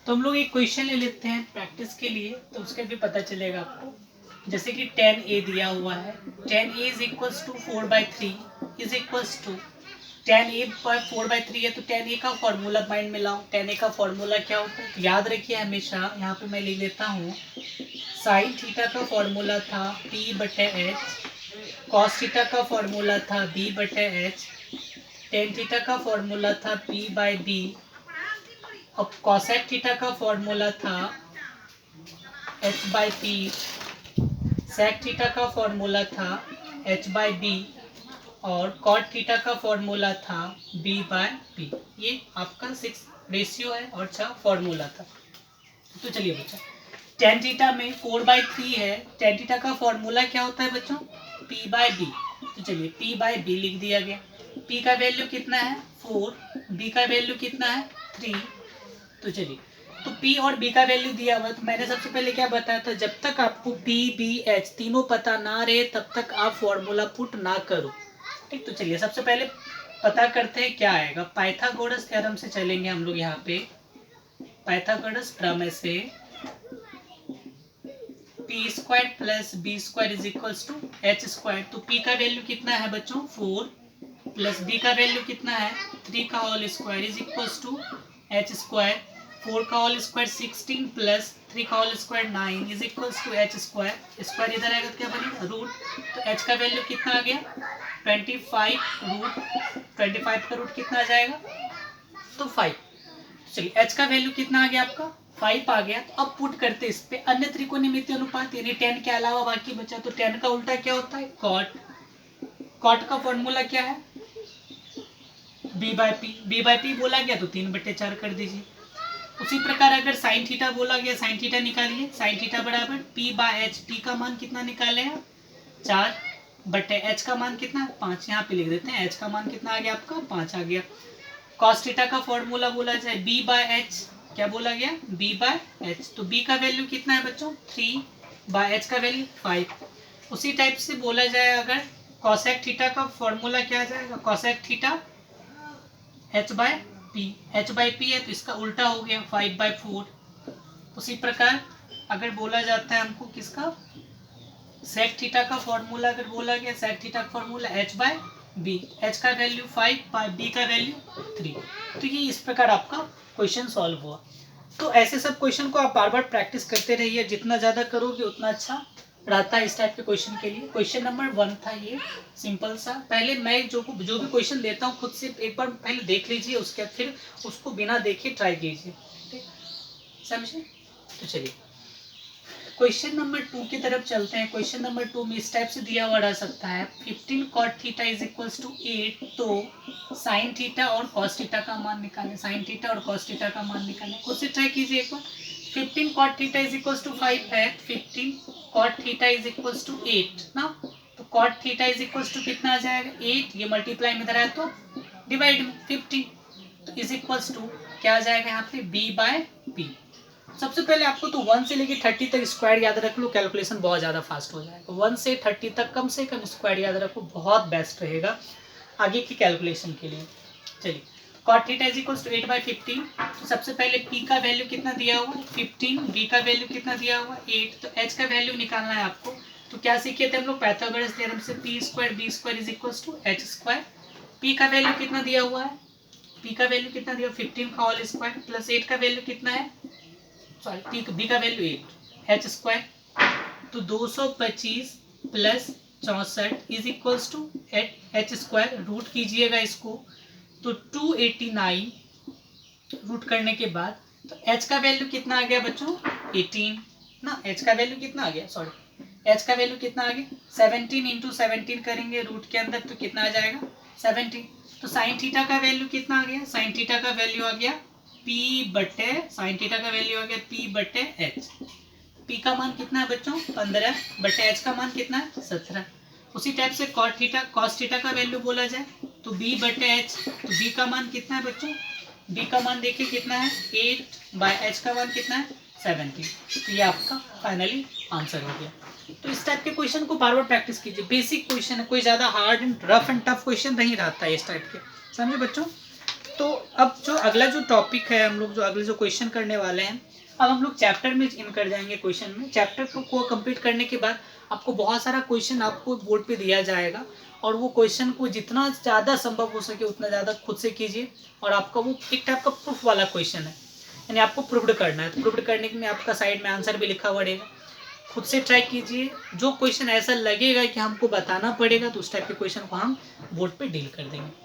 तो हम लोग एक क्वेश्चन ले लेते हैं प्रैक्टिस के लिए, तो उसका भी पता चलेगा आपको। जैसे कि 10a दिया हुआ है, 10a is equals to 4/3 is equals to 10a पर 4/3 है, तो 10a का फॉर्मूला माइंड में लाओ। 10a का फॉर्मूला क्या होता है, तो याद रखिए हमेशा, यहाँ पे मैं लिख लेता हूँ। साइन थीटा का फॉर्मूला था p/h, कॉस थीटा का फॉर्मूला था b/h, टेन थीटा का फॉर्मूला था p/b, अब कॉसेक थीटा का फॉर्मूला था h/p, सेक थीटा का फॉर्मूला था h/b, और कॉट थीटा का फॉर्मूला था b/p। ये आपका 6 रेशियो है और 6 फॉर्मूला था। तो चलिए बच्चा, टेन थीटा में 4/3 है, टेन थीटा का फॉर्मूला क्या होता है बच्चों, p/b। तो चलिए p/b लिख दिया गया। p का वैल्यू कितना है 4, b का वैल्यू कितना है 3। तो चलिए, तो p और b का वैल्यू दिया हुआ है, तो मैंने सबसे पहले क्या बताया था, जब तक आपको p b h तीनों पता ना रहे तब तक आप फॉर्मूला पुट ना करो। ठीक, तो चलिए सबसे पहले पता करते हैं क्या आएगा। पाइथागोरस थ्योरम से चलेंगे हम लोग। यहाँ पे पाइथागोरस प्रमेय से p square plus b square is equals to h square. तो p का वैल्यू कितना है बच्चों 4, प्लस b का वैल्यू कितना है 3 का whole square is equals to h square. 4 का होल स्क्वायर 16 प्लस 3 का whole square 9 is equals to h square. Square इधर आएगा तो क्या बनेगा रूट। तो h का वैल्यू कितना आ गया 25 रूट 25 का रूट कितना आ जाएगा तो 5। चलिए h का वैल्यू कितना आ गया आपका 5 आ गया। तो अब पुट करते इस पे अन्य त्रिकोणमितीय अनुपात, यानी 10 के अलावा बाकी बचा। तो 10 का उल्टा क्या होता है कॉट। कॉट का फॉर्मूला क्या है b/p। b/p बोला गया तो 3/4 कर दीजिए। उसी प्रकार अगर साइन थीटा बोला गया, साइन थीटा निकालिए। साइन थीटा बराबर p/h। p का मान कितना निकाले हैं 4 बटे h का मान कितना है 5। यहाँ पे लिख देते हैं h का मान कितना आ गया आपका 5 आ गया। कॉस थीटा का फॉर्मूला बोला जाए b/h, क्या बोला गया b/h। तो b का वैल्यू कितना है बच्चों 3/h का वैल्यू 5। उसी टाइप से बोला जाए अगर कॉसेक थीटा का फॉर्मूला क्या आ जाएगा, कॉसेक थीटा h/p। h/p है तो इसका उल्टा हो गया 5/4। उसी प्रकार अगर बोला जाता है हमको किसका सेक थीटा का फॉर्मूला, अगर बोला गया सेक थीटा का फॉर्मूला h/b। h का वैल्यू 5, b का वैल्यू 3। तो ये इस प्रकार आपका क्वेश्चन सॉल्व हुआ। तो ऐसे सब क्वेश्चन को आप बार बार प्रैक्टिस करते रहिए, जितना ज़्यादा करोगे उतना अच्छा रहता है इस टाइप के क्वेश्चन के लिए। क्वेश्चन नंबर 1 था ये, सिंपल सा। पहले मैं जो भी क्वेश्चन देता हूँ खुद से एक बार पहले देख लीजिए, उसके बाद फिर उसको बिना देखे ट्राई कीजिए, ठीक समझे। तो चलिए क्वेश्चन नंबर 2 की तरफ चलते हैं। क्वेश्चन नंबर 2 में इस टाइप से दिया हुआ रह सकता है 15 cot theta is equals to 8। तो साइन थीटा और कॉस थीटा का मान निकालें। साइन थीटा और कॉस थीटा का मान निकालें, खुद से ट्राई कीजिए एक बार। 15 cot theta is equals to 5 है, 15 cot theta is equals to 8 ना। तो cot theta is equals to कितना आ जाएगा 8, ये मल्टीप्लाई में इधर आया तो डिवाइड में 15, तो इज इक्वल्स टू क्या आ जाएगा यहाँ पे b/p। सबसे पहले आपको तो 1 से लेके 30 तक स्क्वायर याद रख लो, कैलकुलेशन बहुत ज़्यादा फास्ट हो जाएगा। 1 से 30 तक कम से कम स्क्वायर याद रखो, बहुत बेस्ट रहेगा आगे की कैलकुलेशन के लिए। चलिए cot theta is equals to 8/15। तो सबसे पहले p का वैल्यू कितना दिया हुआ 15, b का वैल्यू कितना दिया हुआ 8, तो h का वैल्यू निकालना है आपको। तो क्या सीखे थे हम लोग पाइथागोरस थ्योरम से, p square b square is equals to h square. p का वैल्यू कितना दिया हुआ है, p का वैल्यू कितना दिया 15 का होल स्क्वायर प्लस 8 का वैल्यू कितना है, सॉरी b का वैल्यू 8 h स्क्वायर। तो 225 plus 64 is equals to h square. Root कीजिएगा इसको तो 289 रूट करने के बाद, तो h का वैल्यू कितना आ गया बच्चों 18 ना। h का वैल्यू कितना आ गया, सॉरी h का वैल्यू कितना आ गया 17 इंटू 17 करेंगे रूट के अंदर तो कितना आ जाएगा 17। तो साइन थीटा का वैल्यू कितना आ गया, साइन थीटा का वैल्यू आ गया p बटे, साइन थीटा का वैल्यू आ गया p बटे h। p का मान कितना है बच्चों 15 बटे h का मान कितना है 17। उसी टाइप से cot थीटा cos थीटा का वैल्यू बोला जाए तो b बटे h। तो b का मान कितना है बच्चों, b का मान देखिए कितना है 8/h का मान कितना है 17। तो ये आपका फाइनली आंसर हो गया। तो इस टाइप के क्वेश्चन को बार बार प्रैक्टिस कीजिए, बेसिक क्वेश्चन है, कोई ज़्यादा hard and rough and tough question नहीं रहता है इस टाइप के, समझे बच्चों। तो अब जो अगला जो टॉपिक है, हम लोग जो अगले जो क्वेश्चन करने वाले हैं, अब हम लोग चैप्टर में इन कर जाएंगे। क्वेश्चन में चैप्टर को कंप्लीट करने के बाद आपको बहुत सारा क्वेश्चन आपको बोर्ड पे दिया जाएगा, और वो क्वेश्चन को जितना ज़्यादा संभव हो सके उतना ज़्यादा खुद से कीजिए। और आपका वो एक टाइप का प्रूफ वाला क्वेश्चन है, यानी आपको प्रूव्ड करना है। तो प्रूव्ड करने में आपका साइड में आंसर भी लिखा पड़ेगा, खुद से ट्राई कीजिए। जो क्वेश्चन ऐसा लगेगा कि हमको बताना पड़ेगा तो उस टाइप के क्वेश्चन को हम बोर्ड पे डील कर देंगे।